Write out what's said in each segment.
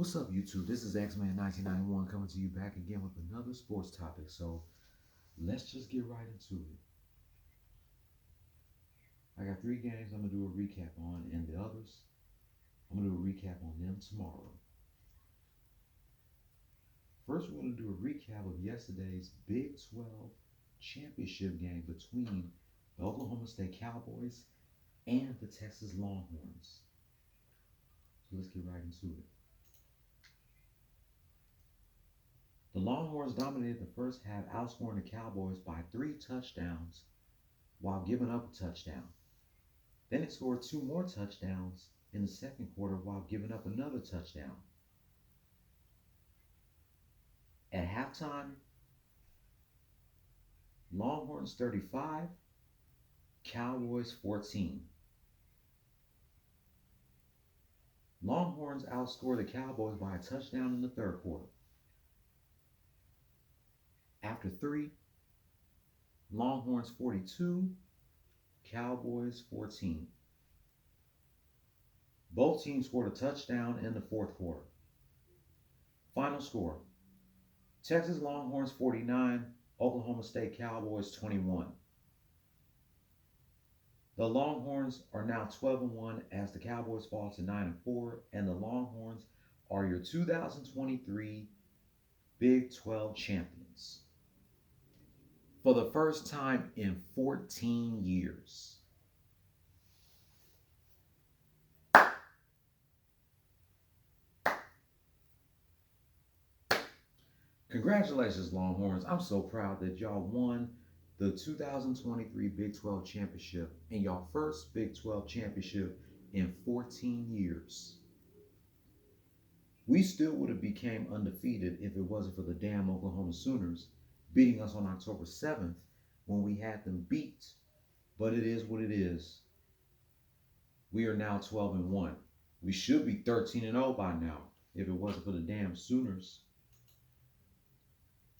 What's up, YouTube? This is X-Man 1991 coming to you back again with another sports topic. So let's just get right into it. I got 3 games I'm going to do a recap on, and the others, I'm going to do a recap on them tomorrow. First, we're going to do a recap of yesterday's Big 12 championship game between the Oklahoma State Cowboys and the Texas Longhorns. So let's get right into it. The Longhorns dominated the first half, outscoring the Cowboys by 3 touchdowns while giving up a touchdown. Then they scored 2 more touchdowns in the second quarter while giving up another touchdown. At halftime, Longhorns 35, Cowboys 14. Longhorns outscored the Cowboys by a touchdown in the third quarter. After 3, Longhorns 42, Cowboys 14. Both teams scored a touchdown in the fourth quarter. Final score: Texas Longhorns 49, Oklahoma State Cowboys 21. The Longhorns are now 12-1 as the Cowboys fall to 9-4, and the Longhorns are your 2023 Big 12 champions for the first time in 14 years. Congratulations, Longhorns. I'm so proud that y'all won the 2023 Big 12 championship and your first Big 12 championship in 14 years. We still would have became undefeated if it wasn't for the damn Oklahoma Sooners beating us on October 7th when we had them beat. But it is what it is. We are now 12-1. We should be 13-0 by now if it wasn't for the damn Sooners.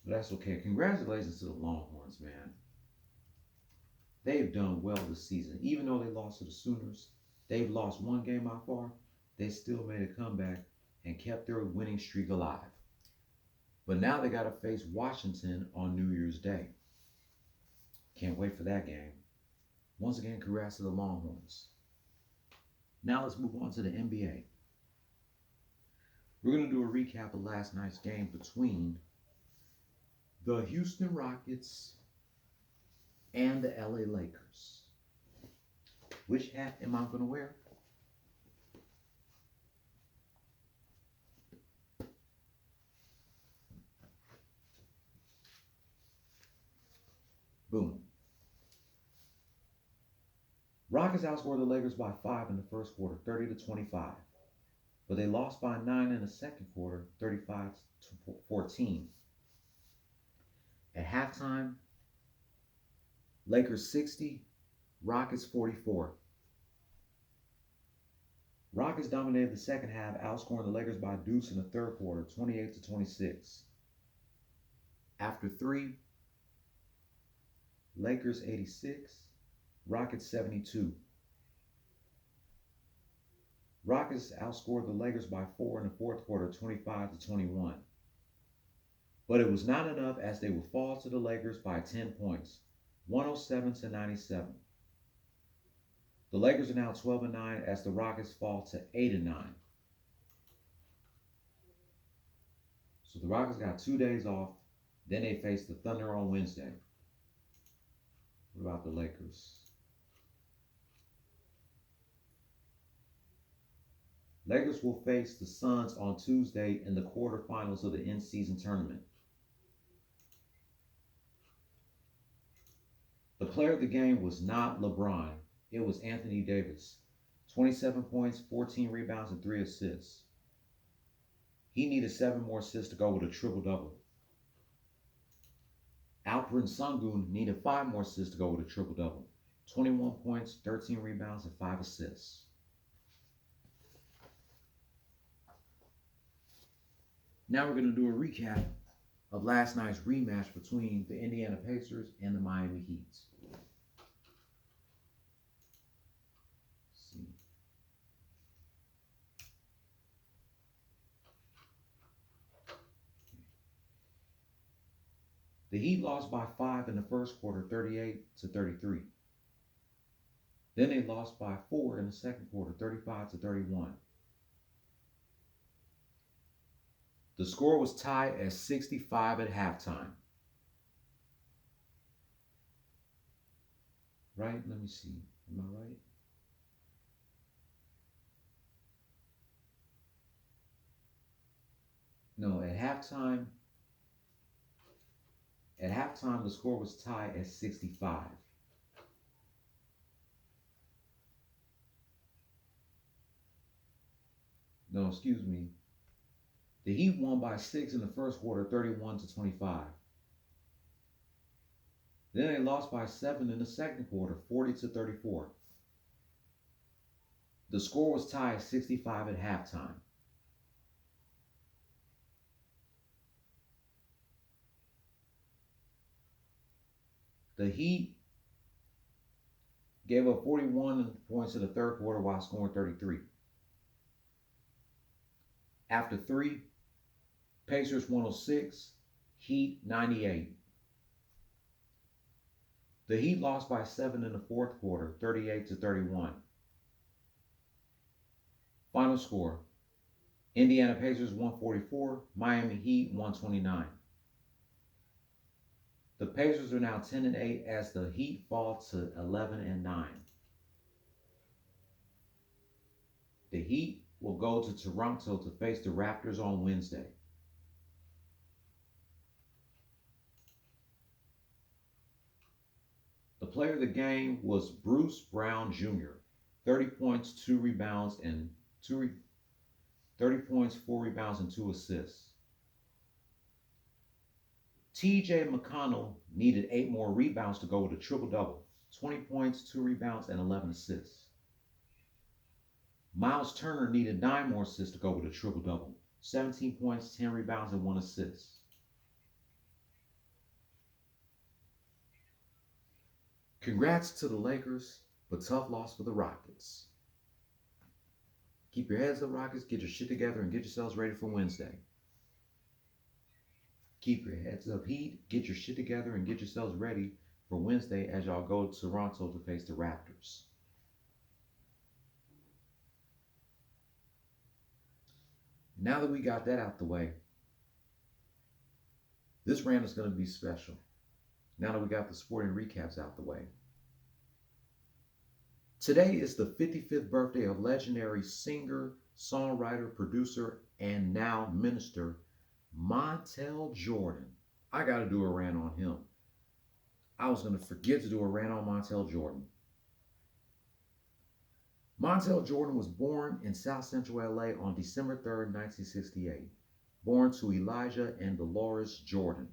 But that's okay. Congratulations to the Longhorns, man. They've done well this season. Even though they lost to the Sooners, they've lost 1 game by far. They still made a comeback and kept their winning streak alive. But now they got to face Washington on New Year's Day. Can't wait for that game. Once again, congrats to the Longhorns. Now let's move on to the NBA. We're going to do a recap of last night's game between the Houston Rockets and the LA Lakers. Which hat am I going to wear? Boom. Rockets outscored the Lakers by 5 in the first quarter, 30-25. But they lost by 9 in the second quarter, 35-14. At halftime, Lakers 60, Rockets 44. Rockets dominated the second half, outscoring the Lakers by a deuce in the third quarter, 28-26. After 3, Lakers 86, Rockets 72. Rockets outscored the Lakers by 4 in the fourth quarter, 25-21. But it was not enough as they would fall to the Lakers by 10 points, 107-97. The Lakers are now 12-9 as the Rockets fall to 8-9. So the Rockets got 2 days off. Then they face the Thunder on Wednesday. What about the Lakers? Lakers will face the Suns on Tuesday in the quarterfinals of the in-season tournament. The player of the game was not LeBron. It was Anthony Davis. 27 points, 14 rebounds, and 3 assists. He needed 7 more assists to go with a triple-double. Alperen Sengun needed 5 more assists to go with a triple-double. 21 points, 13 rebounds, and 5 assists. Now we're going to do a recap of last night's rematch between the Indiana Pacers and the Miami Heat. Let's see. The Heat lost by 5 in the first quarter, 38-33. Then they lost by 4 in the second quarter, 35-31. The score was tied at 65 at halftime. Right? Let me see. Am I right? No, at halftime the score was tied at 65. No, excuse me. The Heat won by 6 in the first quarter, 31-25. Then they lost by 7 in the second quarter, 40-34. The score was tied at 65 at halftime. The Heat gave up 41 points in the third quarter while scoring 33. After 3, Pacers 106, Heat 98. The Heat lost by 7 in the fourth quarter, 38-31. Final score: Indiana Pacers 144, Miami Heat 129. The Pacers are now 10-8 as the Heat fall to 11-9. The Heat will go to Toronto to face the Raptors on Wednesday. The player of the game was Bruce Brown Jr. 30 points, 2 rebounds, and 30 points, 4 rebounds, and 2 assists. TJ McConnell needed 8 more rebounds to go with a triple-double. 20 points, 2 rebounds, and 11 assists. Miles Turner needed 9 more assists to go with a triple-double. 17 points, 10 rebounds, and 1 assist. Congrats to the Lakers, but tough loss for the Rockets. Keep your heads up, Rockets. Get your shit together and get yourselves ready for Wednesday. Keep your heads up, Heat. Get your shit together and get yourselves ready for Wednesday as y'all go to Toronto to face the Raptors. Now that we got that out the way, this rant is going to be special. Now that we got the sporting recaps out the way. Today is the 55th birthday of legendary singer, songwriter, producer, and now minister, Montell Jordan. I got to do a rant on him. I was going to forget to do a rant on Montell Jordan. Montell Jordan was born in South Central LA on December 3rd, 1968. Born to Elijah and Dolores Jordan.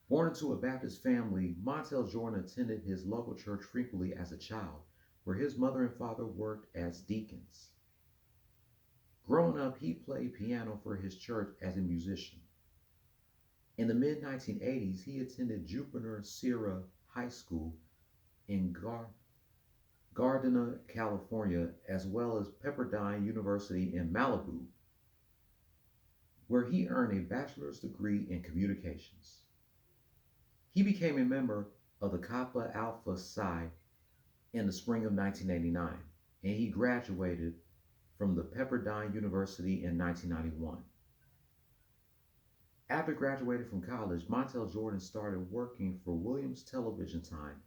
Born into a Baptist family, Montell Jordan attended his local church frequently as a child, where his mother and father worked as deacons. Growing up, he played piano for his church as a musician. In the mid-1980s, he attended Jupiter Sierra High School in Gardena, California, as well as Pepperdine University in Malibu, where he earned a bachelor's degree in communications. He became a member of the Kappa Alpha Psi in the spring of 1989, and he graduated from the Pepperdine University in 1991. After graduating from college, Montell Jordan started working for Williams Television Time,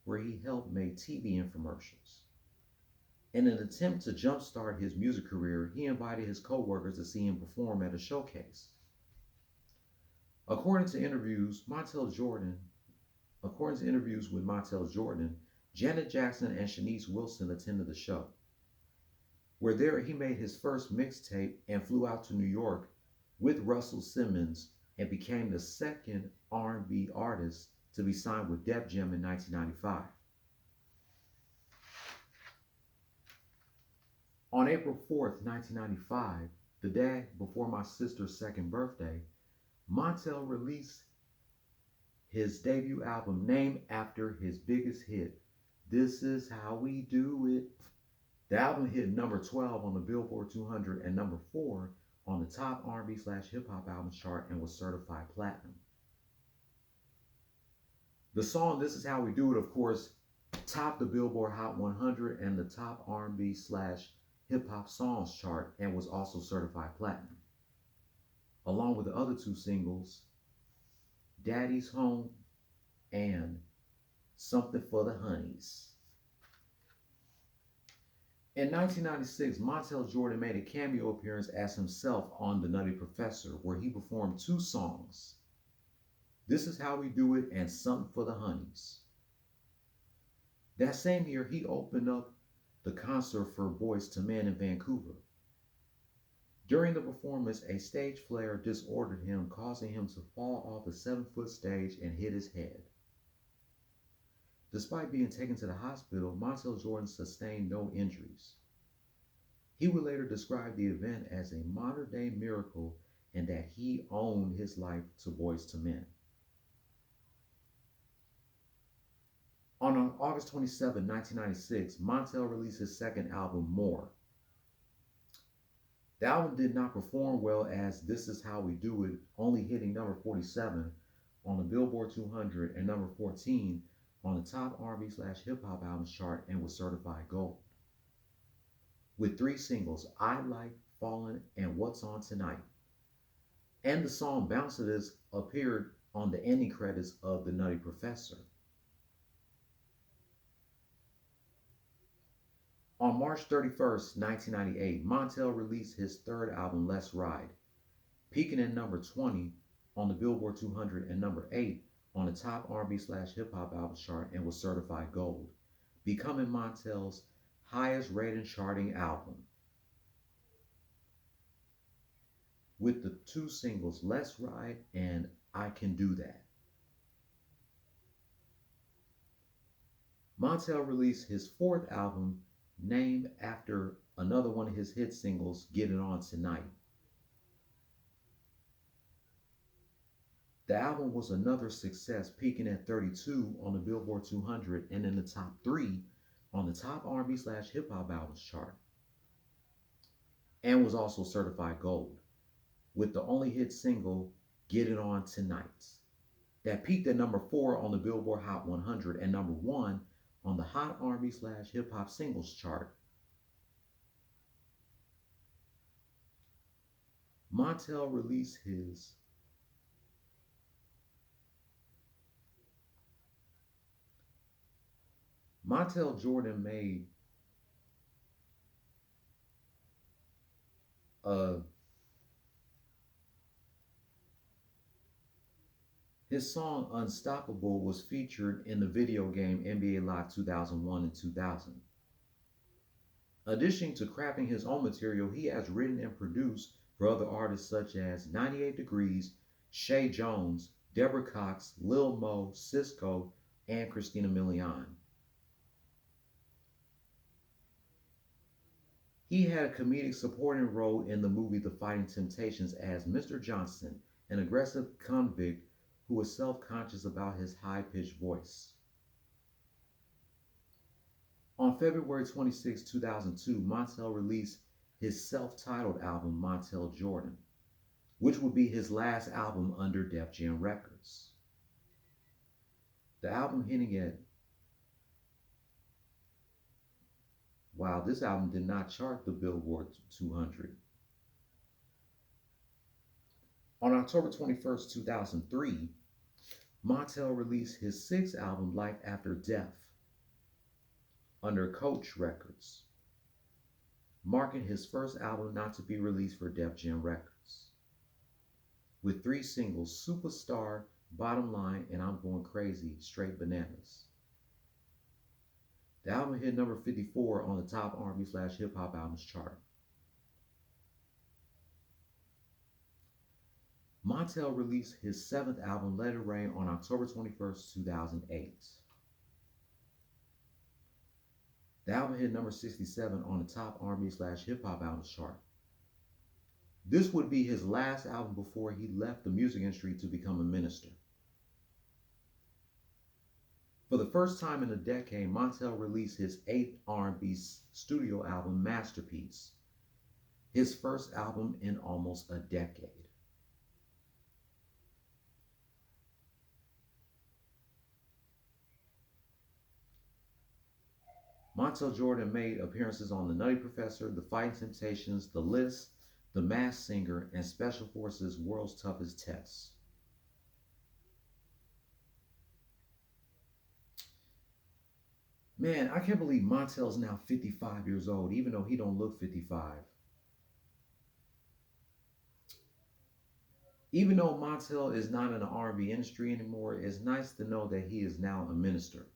where he helped make TV infomercials. In an attempt to jumpstart his music career, he invited his co-workers to see him perform at a showcase. According to interviews with Montell Jordan, Janet Jackson and Shanice Wilson attended the show. Where there he made his first mixtape and flew out to New York with Russell Simmons and became the second R&B artist to be signed with Def Jam in 1995. On April 4th, 1995, the day before my sister's second birthday, Montell released his debut album named after his biggest hit, This Is How We Do It. The album hit number 12 on the Billboard 200 and number 4 on the top R&B/hip hop albums chart and was certified platinum. The song "This Is How We Do It," of course, topped the Billboard Hot 100 and the top R&B slash hip hop songs chart and was also certified platinum, along with the other two singles, "Daddy's Home" and "Something for the Honeys." In 1996, Montell Jordan made a cameo appearance as himself on The Nutty Professor, where he performed two songs, "This Is How We Do It" and "Something for the Honeys." That same year, he opened up the concert for Boyz II Men in Vancouver. During the performance, a stage flare disordered him, causing him to fall off the 7-foot stage and hit his head. Despite being taken to the hospital, Montell Jordan sustained no injuries. He would later describe the event as a modern-day miracle and that he owned his life to Boyz II Men. On August 27, 1996, Montell released his second album, More. The album did not perform well as "This Is How We Do It," only hitting number 47 on the Billboard 200 and number 14 on the top R&B slash hip hop albums chart and was certified gold. With three singles, "I Like," "Fallen," and "What's On Tonight." And the song "Bounce to This" appeared on the ending credits of The Nutty Professor. On March 31st, 1998, Montell released his third album, "Let's Ride," peaking at number 20 on the Billboard 200 and number 8 on the top R&B slash hip hop albums chart and was certified gold, becoming Montell's highest rated charting album. With the two singles, "Let's Ride" and "I Can Do That." Montell released his fourth album, named after another one of his hit singles, "Get It On Tonight." The album was another success, peaking at 32 on the Billboard 200 and in the top 3 on the top R&B slash hip hop albums chart, and was also certified gold, with the only hit single, "Get It On Tonight," that peaked at number 4 on the Billboard Hot 100 and number 1 on the Hot R&B slash hip hop singles chart. Montell released his Montell Jordan made a his song "Unstoppable" was featured in the video game NBA Live 2001 and 2000. Additionally to crafting his own material, he has written and produced for other artists such as 98 Degrees, Shay Jones, Deborah Cox, Lil Mo, Cisco, and Christina Milian. He had a comedic supporting role in the movie The Fighting Temptations as Mr. Johnson, an aggressive convict who was self-conscious about his high-pitched voice. On February 26, 2002, Montell released his self-titled album, Montell Jordan, which would be his last album under Def Jam Records. The album hitting at, wow, this album did not chart the Billboard 200. On October 21st, 2003, Montell released his sixth album, Life After Death, under Coach Records, marking his first album not to be released for Def Jam Records, with three singles, "Superstar," "Bottom Line," and "I'm Going Crazy," Straight Bananas. The album hit number 54 on the top R&B slash hip hop albums chart. Montell released his seventh album, Let It Rain, on October 21st, 2008. The album hit number 67 on the top R&B slash hip hop albums chart. This would be his last album before he left the music industry to become a minister. For the first time in a decade, Montell released his eighth R&B studio album, Masterpiece, his first album in almost a decade. Montell Jordan made appearances on The Nutty Professor, The Fighting Temptations, The List, The Masked Singer, and Special Forces World's Toughest Test. Man, I can't believe Montell's now 55 years old, even though he don't look 55. Even though Montell is not in the R&B industry anymore, it's nice to know that he is now a minister.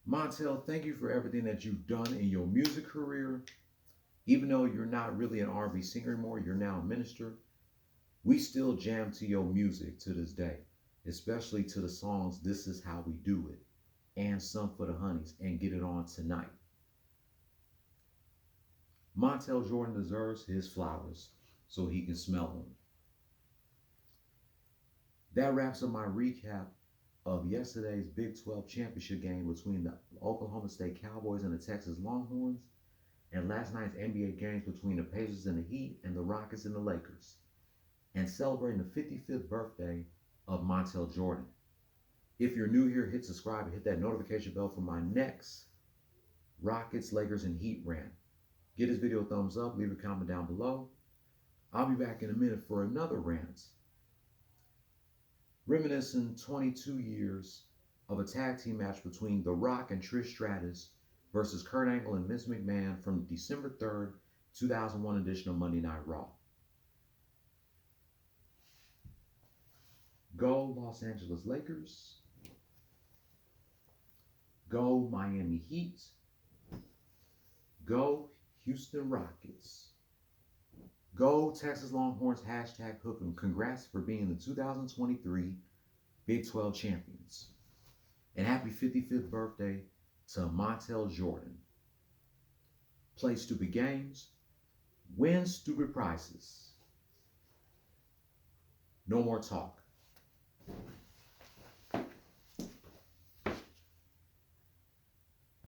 Montell, thank you for everything that you've done in your music career. Even though you're not really an R&B singer anymore, you're now a minister. We still jam to your music to this day, especially to the songs This Is How We Do It and Some for the Honeys and Get It On Tonight. Montell Jordan deserves his flowers so he can smell them. That wraps up my recap of yesterday's Big 12 championship game between the Oklahoma State Cowboys and the Texas Longhorns, and last night's NBA games between the Pacers and the Heat and the Rockets and the Lakers, and celebrating the 55th birthday of Montell Jordan. If you're new here, hit subscribe and hit that notification bell for my next Rockets, Lakers, and Heat rant. Give this video a thumbs up, leave a comment down below. I'll be back in a minute for another rant, reminiscing 22 years of a tag team match between The Rock and Trish Stratus versus Kurt Angle and Vince McMahon from December 3rd, 2001 edition of Monday Night Raw. Go Los Angeles Lakers. Go Miami Heat. Go Houston Rockets. Go Texas Longhorns, hashtag hook 'em. Congrats for being the 2023 Big 12 champions. And happy 55th birthday to Montell Jordan. Play stupid games, win stupid prizes. No more talk.